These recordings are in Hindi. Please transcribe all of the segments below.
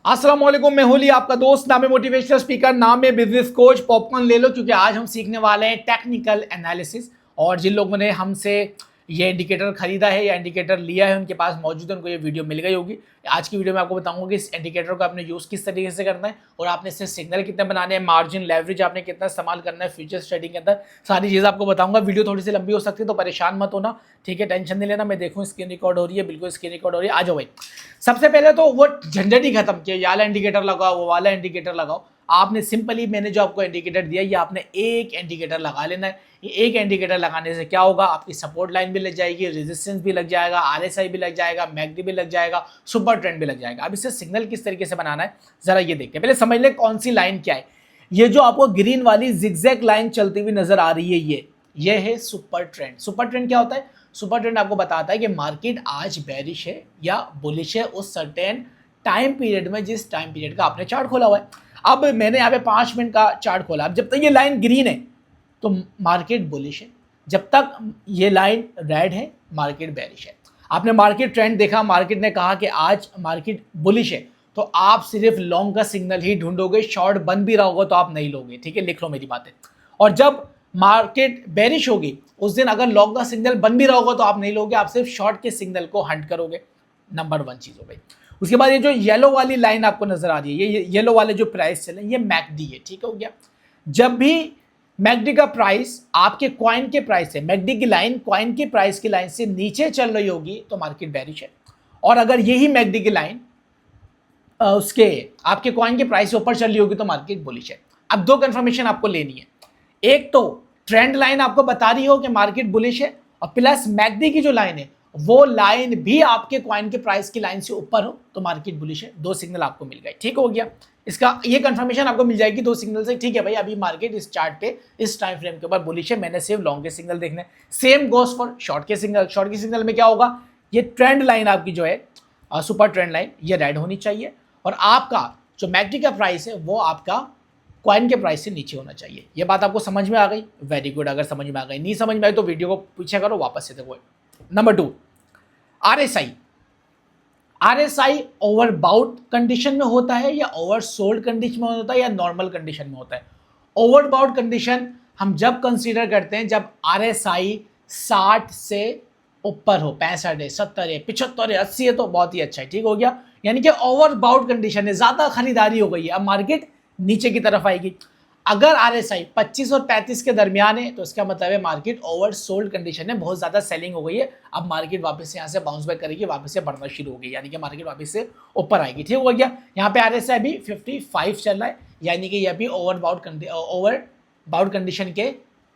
अस्सलाम वालेकुम, मैं होली आपका दोस्त। नाम है मोटिवेशनल स्पीकर, नाम है बिजनेस कोच। पॉपकॉर्न ले लो क्योंकि आज हम सीखने वाले हैं टेक्निकल एनालिसिस। और जिन लोगों ने हमसे ये इंडिकेटर खरीदा है या इंडिकेटर लिया है उनके पास मौजूद है, उनको ये वीडियो मिल गई होगी। आज की वीडियो में आपको बताऊंगा कि इस इंडिकेटर को आपने यूज़ किस तरीके से करना है और आपने इससे सिग्नल कितने बनाने हैं, मार्जिन लेवरेज आपने कितना इस्तेमाल करना है फ्यूचर्स ट्रेडिंग के अंदर, सारी चीज़ आपको बताऊंगा। वीडियो थोड़ी सी लंबी हो सकती है तो परेशान मत होना, ठीक है, टेंशन नहीं लेना। मैं देखूँ स्क्रीन रिकॉर्ड हो रही है, बिल्कुल स्क्रीन रिकॉर्ड हो रही है। आ जाओ भाई। सबसे पहले तो वो झंझट ही खत्म किया, ये वाला इंडिकेटर लगाओ, वो वाला इंडिकेटर लगाओ। आपने सिंपली, मैंने जो आपको इंडिकेटर दिया, ये आपने एक इंडिकेटर लगा लेना है। ये एक इंडिकेटर लगाने से क्या होगा, आपकी सपोर्ट लाइन भी लग जाएगी, रेजिस्टेंस भी लग जाएगा, आरएसआई भी लग जाएगा, मैकडी भी लग जाएगा, सुपर ट्रेंड भी लग जाएगा। अब इससे सिग्नल किस तरीके से बनाना है जरा ये देखते हैं। पहले समझ ले कौन सी लाइन क्या है। ये जो आपको ग्रीन वाली जिगजैग लाइन चलती हुई नजर आ रही है, ये है सुपर ट्रेंड। सुपर ट्रेंड क्या होता है? सुपर ट्रेंड आपको बताता है कि मार्केट आज बेरिश है या बुलिश है उस सर्टेन टाइम पीरियड में, जिस टाइम पीरियड का आपने चार्ट खोला हुआ है। अब मैंने यहाँ पे 5 मिनट का चार्ट खोला। अब जब तक ये लाइन ग्रीन है तो मार्केट बुलिश है, जब तक ये लाइन रेड है मार्केट बेरिश है। आपने मार्केट ट्रेंड देखा, मार्केट ने कहा कि आज मार्केट बुलिश है, तो आप सिर्फ लॉन्ग का सिग्नल ही ढूंढोगे। शॉर्ट बंद भी रहा होगा तो आप नहीं लोगे, ठीक है, लिख लो मेरी बातें। और जब मार्केट बेरिश होगी उस दिन अगर लॉन्ग का सिग्नल बन भी रहा होगा तो आप नहीं लोगे, आप सिर्फ शॉर्ट के सिग्नल को हंट करोगे। नंबर 1 चीज हो गई। उसके बाद ये जो येलो वाली लाइन आपको नजर आ रही है, ये येलो वाले जो प्राइस चले, ये मैकडी है, ठीक हो गया। जब भी मैकडी का प्राइस आपके कॉइन के प्राइस से, मैकडी की लाइन कॉइन के प्राइस की लाइन से नीचे चल रही होगी तो मार्केट बेरिश है। और अगर यही मैकडी की लाइन उसके आपके कॉइन के प्राइस से ऊपर चल रही होगी तो मार्केट बुलिश है। अब 2 कंफर्मेशन आपको लेनी है। एक तो ट्रेंड लाइन आपको बता रही हो कि मार्केट बुलिश है, और प्लस मैकडी की जो लाइन है वो लाइन भी आपके कॉइन के प्राइस की लाइन से ऊपर हो तो मार्केट बुलिश है। 2 सिग्नल आपको मिल गए, ठीक हो गया। इसका ये कंफर्मेशन आपको मिल जाएगी 2 सिग्नल से, ठीक है भाई, अभी मार्केट इस चार्ट पे इस टाइम फ्रेम के ऊपर बुलिश है, मैंने सिर्फ लॉन्ग के सिग्नल देखने। सेम गोस फॉर शॉर्ट के सिग्नल। शॉर्ट के सिग्नल में क्या होगा, ये ट्रेंड लाइन आपकी जो है सुपर ट्रेंड लाइन, ये रेड होनी चाहिए, और आपका जो मैकडी का प्राइस है वो आपका कॉइन के प्राइस से नीचे होना चाहिए। ये बात आपको समझ में आ गई? Very good. अगर समझ में आ गई, नहीं समझ में आई तो वीडियो को पीछे करो, वापस से देखो। Number 2, RSI. RSI overbought condition में होता है या ओवरसोल्ड कंडीशन में होता है या नॉर्मल कंडीशन में होता है? ओवरबाउट कंडीशन हम जब कंसीडर करते हैं जब आरएसआई 60 से ऊपर हो, 65 है, 70 है, 75 है, 80 है तो बहुत ही अच्छा है, ठीक हो गया। यानी कि ओवरबाउट कंडीशन है, ज्यादा खरीदारी हो गई है, अब मार्केट नीचे की तरफ आएगी। अगर आरएसआई 25 और 35 के दरमियान है तो इसका मतलब है मार्केट ओवर सोल्ड कंडीशन है, बहुत ज्यादा सेलिंग हो गई है। अब मार्केट वापस से यहाँ से बाउंस बैक करेगी, वापस से बढ़ना शुरू हो गई, यानी कि मार्केट वापस से ऊपर आएगी, ठीक हो गया। यहाँ पे आरएसआई भी 55 चल रहा है, यानी कि यह भी ओवर बाउट कंडीशन के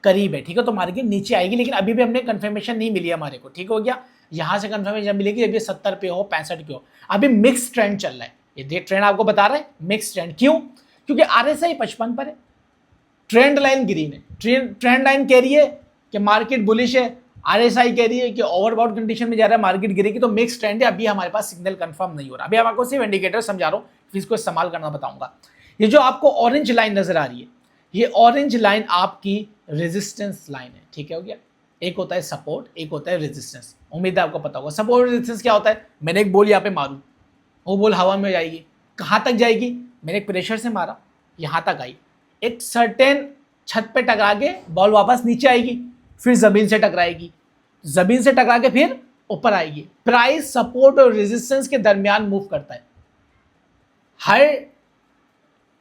करीब है, ठीक है। तो मार्केट नीचे आएगी, लेकिन अभी भी हमने कंफर्मेशन नहीं मिली हमारे को, ठीक हो गया। यहाँ से कंफर्मेशन मिलेगी जब ये 70 पे हो, 65 पे हो। अभी मिक्स ट्रेंड चल रहा है, ये ट्रेंड आपको बता रहा है मिक्स ट्रेंड। क्यों? क्योंकि आरएसआई 55 पर है, ट्रेंड लाइन ग्रीन है। ट्रेंड लाइन कह रही है कि मार्केट बुलिश है, आरएसआई कह रही है कि ओवरबाउट कंडीशन में जा रहा है, मार्केट गिरेगी, तो मिक्स ट्रेंड है। अभी हमारे पास सिग्नल कंफर्म नहीं हो रहा। अभी हम आपको सिर्फ इंडिकेटर समझा रहा हूँ, फिर इसको इस्तेमाल करना बताऊंगा। ये जो आपको ऑरेंज लाइन नजर आ रही है, ये ऑरेंज लाइन आपकी रेजिस्टेंस लाइन है, ठीक है, हो गया। एक होता है सपोर्ट, एक होता है रेजिस्टेंस। उम्मीद है आपको पता होगा सपोर्ट रेजिस्टेंस क्या होता है। मैंने एक बॉल यहाँ पे मारूं, वो बॉल हवा में जाएगी, कहाँ तक जाएगी? मैंने एक प्रेशर से मारा, यहाँ तक आई, एक सर्टेन छत पे टकरा के बॉल वापस नीचे आएगी, फिर जमीन से टकराएगी, जमीन से टकरा के फिर ऊपर आएगी। प्राइस सपोर्ट और रेजिस्टेंस के दरमियान मूव करता है। हर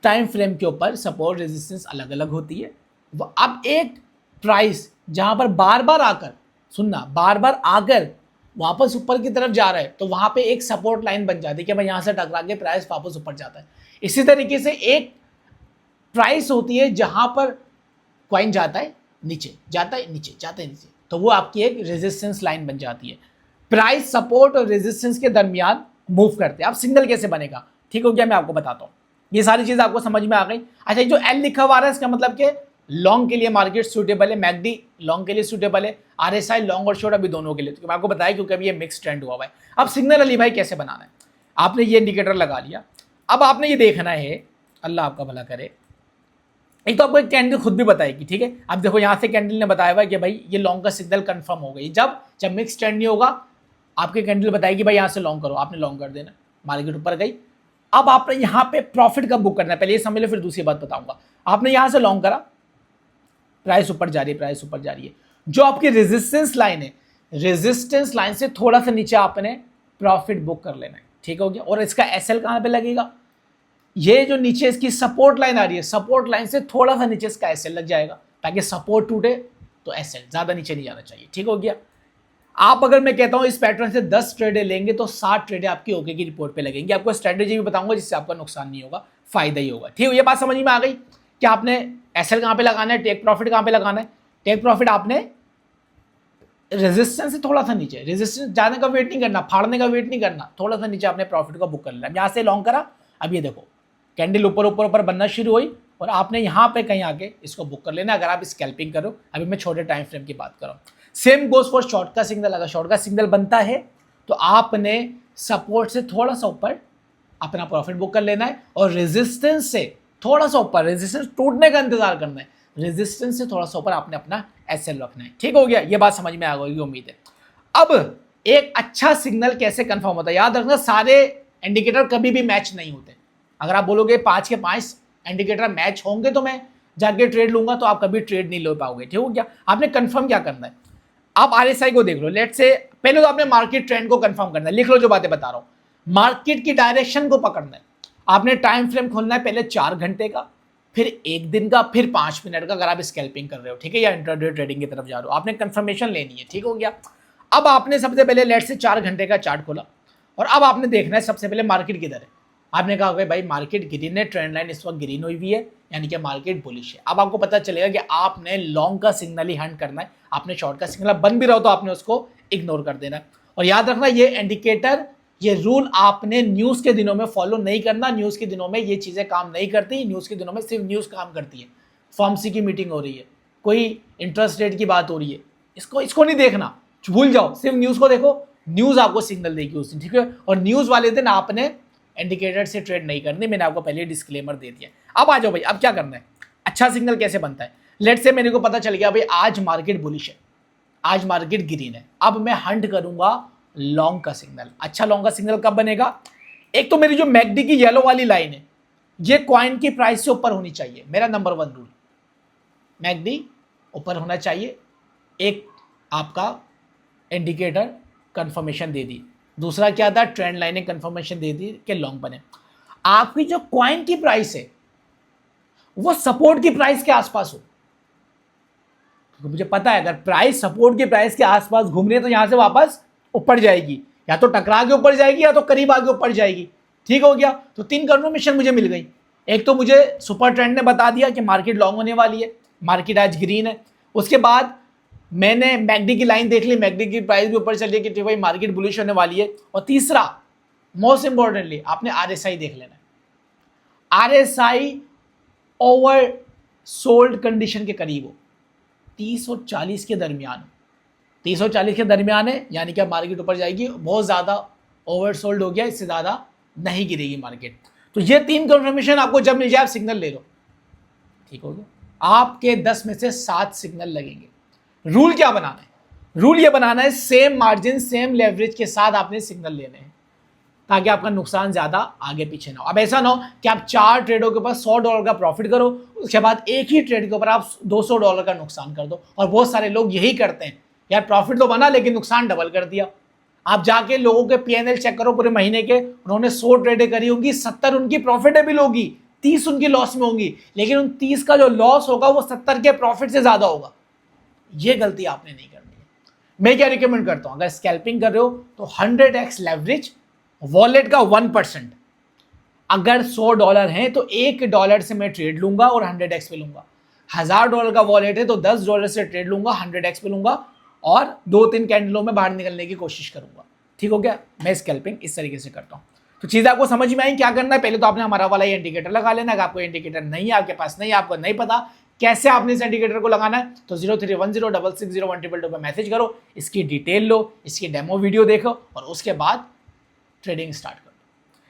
टाइम फ्रेम के ऊपर सपोर्ट रेजिस्टेंस अलग अलग होती है। अब एक प्राइस जहां पर बार बार आकर, सुनना, बार बार आकर वापस ऊपर की तरफ जा रहा है तो वहां पे एक सपोर्ट लाइन बन जाती है कि भाई यहां से टकरा के प्राइस वापस ऊपर जाता है। इसी तरीके से एक प्राइस होती है जहां पर कॉइन जाता है नीचे, जाता है नीचे, जाता है नीचे, तो वो आपकी एक रेजिस्टेंस लाइन बन जाती है। प्राइस सपोर्ट और रेजिस्टेंस के दरमियान मूव करते हैं। अब सिग्नल कैसे बनेगा, ठीक हो गया, मैं आपको बताता हूँ। ये सारी चीज आपको समझ में आ गई। अच्छा, जो एल लिखा हुआ है इसका मतलब कि लॉन्ग के लिए मार्केट सूटेबल है, मैकडी लॉन्ग के लिए सूटेबल है, आरएसआई लॉन्ग और शॉर्ट अभी दोनों के लिए। तो मैं आपको बताया क्योंकि अभी ये मिक्स ट्रेंड हुआ है। अब सिग्नल अली भाई कैसे बनाना है? आपने ये इंडिकेटर लगा लिया, अब आपने ये देखना है, अल्लाह आपका भला करे, एक तो आपको एक कैंडल खुद भी बताएगी, ठीक है। अब देखो यहाँ से कैंडल ने बताया हुआ कि भाई ये लॉन्ग का सिग्नल कंफर्म हो गई। जब मिक्स ट्रेंड नहीं होगा आपके कैंडल बताएगी भाई यहाँ से लॉन्ग करो, आपने लॉन्ग कर देना। मार्केट ऊपर गई, अब आपने यहां पे प्रॉफिट कब बुक करना है पहले ये समझ लो, फिर दूसरी बात बताऊंगा। आपने यहां से लॉन्ग करा, प्राइस ऊपर जा रही है, प्राइस ऊपर जा रही है, जो आपकी रेजिस्टेंस लाइन है, रेजिस्टेंस लाइन से थोड़ा सा नीचे आपने प्रॉफिट बुक कर लेना है, ठीक हो गया। और इसका एसएल कहां पे लगेगा, ये जो नीचे इसकी सपोर्ट लाइन आ रही है, सपोर्ट लाइन से थोड़ा सा नीचे इसका एसएल लग जाएगा, ताकि सपोर्ट टूटे तो एसएल, ज्यादा नीचे नहीं जाना चाहिए, ठीक हो गया। आप अगर मैं कहता हूं इस पैटर्न से 10 ट्रेडें लेंगे तो 60 ट्रेडें आपकी ओके की रिपोर्ट पे लगेंगी। आपको स्ट्रेटेजी भी बताऊंगा जिससे आपका नुकसान नहीं होगा, फायदा ही होगा, ठीक है। ये बात समझ में आ गई कि आपने एसएल कहां पे लगाना है, टेक प्रॉफिट कहां पे लगाना है। टेक प्रॉफिट आपने रेजिस्टेंस से थोड़ा सा नीचे, रेजिस्टेंस जाने का वेट नहीं करना, फाड़ने का वेट नहीं करना, थोड़ा सा नीचे आपने प्रॉफिट को बुक कर लेना। यहां से लॉन्ग करा, अब ये देखो कैंडल ऊपर ऊपर ऊपर बनना शुरू हुई और आपने यहां पे कहीं आके इसको बुक कर लेना, अगर आप स्कैल्पिंग करो। अभी मैं छोटे टाइम फ्रेम की बात कर रहा हूं। सेम गोज फॉर शॉर्ट का सिग्नल, अगर शॉर्ट का सिग्नल बनता है तो आपने सपोर्ट से थोड़ा सा ऊपर अपना प्रॉफिट बुक कर लेना है और रेजिस्टेंस से थोड़ा सा ऊपर, रेजिस्टेंस टूटने का इंतजार करना है, रेजिस्टेंस से थोड़ा सा ऊपर आपने अपना एसएल रखना है, ठीक हो गया। ये बात समझ में आ गई उम्मीद है। अब एक अच्छा सिग्नल कैसे कंफर्म होता है, याद रखना सारे इंडिकेटर कभी भी मैच नहीं होते। अगर आप बोलोगे 5 के 5 इंडिकेटर मैच होंगे तो मैं जाके ट्रेड लूंगा, तो आप कभी ट्रेड नहीं ले पाओगे, ठीक हो गया। आपने कंफर्म क्या करना है, आप आरएसआई को देख लो, लेट से पहले तो आपने मार्केट ट्रेंड को कंफर्म करना है, लिख लो जो बातें बता रहा हूं। मार्केट की डायरेक्शन को पकड़ना है, आपने टाइम फ्रेम खोलना है पहले 4 घंटे का, फिर 1 दिन का, फिर 5 मिनट का, अगर आप स्कैल्पिंग कर रहे हो, ठीक है, या इंट्राडे ट्रेडिंग की तरफ जा रहे हो, आपने कंफर्मेशन लेनी है, ठीक हो गया। अब आपने सबसे पहले लेट से 4 घंटे का चार्ट खोला और अब आपने देखना है सबसे पहले मार्केट किधर है। आपने कहा कि भाई मार्केट ग्रीन है, ट्रेंड लाइन इस वक्त ग्रीन हुई हुई है, यानी कि मार्केट बुलिश है। अब आपको पता चलेगा कि आपने लॉन्ग का सिग्नल ही हंट करना है, आपने शॉर्ट का सिग्नल बन भी रहा हो तो आपने उसको इग्नोर कर देना है। और याद रखना ये इंडिकेटर, ये रूल आपने न्यूज़ के दिनों में फॉलो नहीं करना। न्यूज़ के दिनों में ये चीज़ें काम नहीं करती, न्यूज़ के दिनों में सिर्फ न्यूज़ काम करती है। फॉर्मसी की मीटिंग हो रही है, कोई इंटरेस्ट रेट की बात हो रही है, इसको नहीं देखना, भूल जाओ, सिर्फ न्यूज़ को देखो, न्यूज़ आपको सिग्नल देगी उस दिन, ठीक है। और न्यूज़ वाले दिन आपने इंडिकेटर से ट्रेड नहीं करनी, मैंने आपको पहले डिस्क्लेमर दे दिया। अब आ जाओ भाई, अब क्या करना है, अच्छा सिग्नल कैसे बनता है। लेट से मेरे को पता चल गया भाई आज मार्केट बुलिश है, आज मार्केट ग्रीन है, अब मैं हंट करूंगा लॉन्ग का सिग्नल। अच्छा लॉन्ग का सिग्नल कब बनेगा, एक तो मेरी जो मैकडी की येलो वाली लाइन है, ये कॉइन की प्राइस से ऊपर होनी चाहिए, मेरा नंबर 1 रूल, मैकडी ऊपर होना चाहिए। एक आपका इंडिकेटर कंफर्मेशन दे दी, दूसरा क्या था, ट्रेंड लाइनें कंफर्मेशन दे दी कि लॉन्ग बने। आपकी जो कॉइन की प्राइस है वो सपोर्ट की प्राइस के आसपास हो, तो मुझे पता है अगर प्राइस सपोर्ट की प्राइस के आसपास घूम रही है तो यहां से वापस ऊपर जाएगी, या तो टकरा के ऊपर जाएगी या तो करीब आगे ऊपर जाएगी, ठीक हो गया। तो 3 कंफर्मेशन मुझे मिल गई। एक तो मुझे सुपर ट्रेंड ने बता दिया कि मार्केट लॉन्ग होने वाली है, मार्केट आज ग्रीन है। उसके बाद मैंने मैकडी की लाइन देख ली, मैकडी की प्राइस भी ऊपर चली कि भाई मार्केट बुलिश होने वाली है। और तीसरा मोस्ट इंपॉर्टेंटली आपने आरएसआई देख लेना है, आरएसआई ओवर सोल्ड कंडीशन के करीब हो, 30 और 40 के दरमियान, 30 और 40 के दरमियान है, यानी कि मार्केट ऊपर जाएगी। बहुत ज़्यादा ओवर सोल्ड हो गया, इससे ज़्यादा नहीं गिरेगी मार्केट। तो ये 3 कंफर्मेशन आपको जब मिल जाए आप सिग्नल ले लो, ठीक हो गया। आपके 10 में से 7 सिग्नल लगेंगे। रूल क्या बनाना है, रूल ये बनाना है सेम मार्जिन सेम लेवरेज के साथ आपने सिग्नल लेने हैं, ताकि आपका नुकसान ज्यादा आगे पीछे ना हो। अब ऐसा ना हो कि आप 4 ट्रेडों के ऊपर $100 का प्रॉफिट करो, उसके बाद एक ही ट्रेड के ऊपर आप $200 का नुकसान कर दो। और बहुत सारे लोग यही करते हैं, यार प्रॉफिट तो बना लेकिन नुकसान डबल कर दिया। आप जाके लोगों के पीएनएल चेक करो पूरे महीने के, उन्होंने 100 ट्रेडें करी होंगी, 70 उनकी प्रॉफिटेबल होगी, 30 उनकी लॉस में होंगी, लेकिन उन 30 का जो लॉस होगा वो 70 के प्रॉफिट से ज्यादा होगा। ये गलती आपने नहीं करनी है। मैं क्या रिकमेंड करता हूं, अगर स्कैल्पिंग कर रहे हो तो 100x लेवरेज, वॉलेट का 1%। अगर $100 है तो $1 से मैं ट्रेड लूंगा और 100x पे लूंगा। $1000 का वॉलेट है तो $10 से ट्रेड लूंगा, 100x पे लूंगा और 2-3 कैंडलों में बाहर निकलने की कोशिश करूंगा, ठीक हो गया। मैं स्कैल्पिंग इस तरीके से करता हूं। तो चीज़ आपको समझ में आई क्या करना है। पहले तो आपने हमारा वाला ये इंडिकेटर लगा लेना। अगर आपको इंडिकेटर नहीं है, आपके पास नहीं है, आपको नहीं पता कैसे आपने इस इंडिकेटर को लगाना है, तो 0310660122 पे मैसेज करो, इसकी डिटेल लो, इसकी डेमो वीडियो देखो और उसके बाद ट्रेडिंग स्टार्ट करो।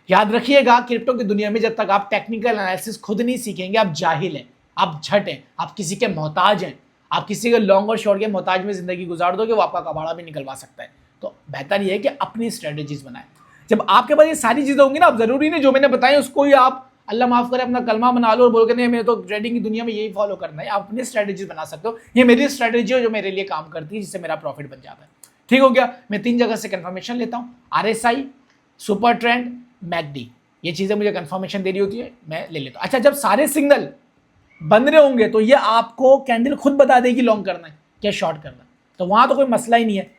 याद रखिएगा क्रिप्टो की दुनिया में जब तक आप टेक्निकल एनालिसिस खुद नहीं सीखेंगे, आप जाहिल हैं, आप झट हैं, आप किसी के मोहताज हैं। आप किसी के लॉन्ग और शॉर्ट के मोहताज में जिंदगी गुजार दोगे, वो आपका कबाड़ा भी निकलवा सकता है। तो बेहतर ये है कि अपनी स्ट्रेटेजीज बनाएं। जब आपके पास ये सारी चीजें होंगी ना, आप जरूरी नहीं जो मैंने बताया उसको ही आप अल्लाह माफ करे अपना कलमा बना लो और बोल के नहीं मेरे तो ट्रेडिंग की दुनिया में यही फॉलो करना है। आप अपनी स्ट्रेटेजी बना सकते हो। ये मेरी स्ट्रेटेजी है जो मेरे लिए काम करती है, जिससे मेरा प्रॉफिट बन जाता है। ठीक हो गया। मैं 3 जगह से कंफर्मेशन लेता हूँ, RSI, सुपर ट्रेंड, मैकडी। ये चीजें मुझे कंफर्मेशन दे रही होती है, मैं ले लेता हूँ। अच्छा, जब सारे सिग्नल बन रहे होंगे तो ये आपको कैंडल खुद बता देगी लॉन्ग करना है क्या शॉर्ट करना है, तो वहां तो कोई मसला ही नहीं है।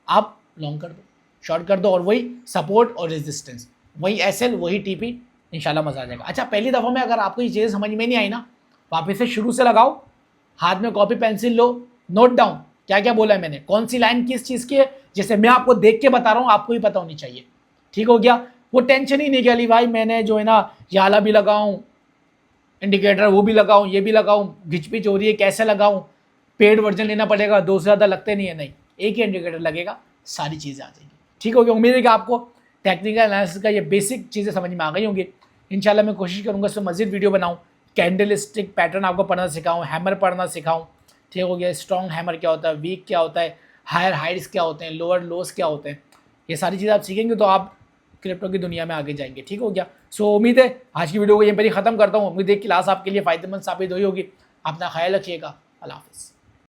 आप लॉन्ग कर दो, शॉर्ट कर दो, और वही सपोर्ट और रेजिस्टेंस, वही SL, वही TP, इंशाल्लाह मजा आ जाएगा। अच्छा, पहली दफ़ा में अगर आपको ये चीज़ें समझ में नहीं आई ना, वापस से शुरू से लगाओ, हाथ में कॉपी पेंसिल लो, नोट डाउन क्या क्या बोला है मैंने, कौन सी लाइन किस चीज़ की है, जैसे मैं आपको देख के बता रहा हूँ आपको ही पता होनी चाहिए। ठीक हो गया। वो टेंशन ही नहीं कि अली भाई मैंने जो है ना ये वाला भी लगाऊं इंडिकेटर, वो भी लगाऊं, ये भी लगाऊं, घिचपिच हो रही है कैसे लगाऊं, पेड वर्जन लेना पड़ेगा, 2 से ज़्यादा लगते नहीं है, नहीं, एक ही इंडिकेटर लगेगा, सारी चीज़ें आ जाएंगी। ठीक हो गया। उम्मीद है कि आपको टेक्निकल एनालिसिस का ये बेसिक चीज़ें समझ में आ गई होंगी। इंशाल्लाह मैं कोशिश करूँगा इसमें मज़ीद वीडियो बनाऊँ, कैंडल स्टिक पैटर्न आपको पढ़ना सिखाऊँ, हैमर पढ़ना सिखाऊँ। ठीक हो गया। स्ट्रॉन्ग हैमर क्या होता है, वीक क्या होता है, हायर हाइट्स क्या होते हैं, लोअर लोस क्या होते हैं, ये सारी चीज़ें आप सीखेंगे तो आप क्रिप्टो की दुनिया में आगे जाएंगे। ठीक हो गया। सो उम्मीद है आज की वीडियो को यहीं पर ही ख़त्म करता हूँ। उम्मीद है क्लास आपके लिए फ़ायदेमंद साबित हुई होगी। अपना ख्याल रखिएगा। अल्लाह हाफ़िज़।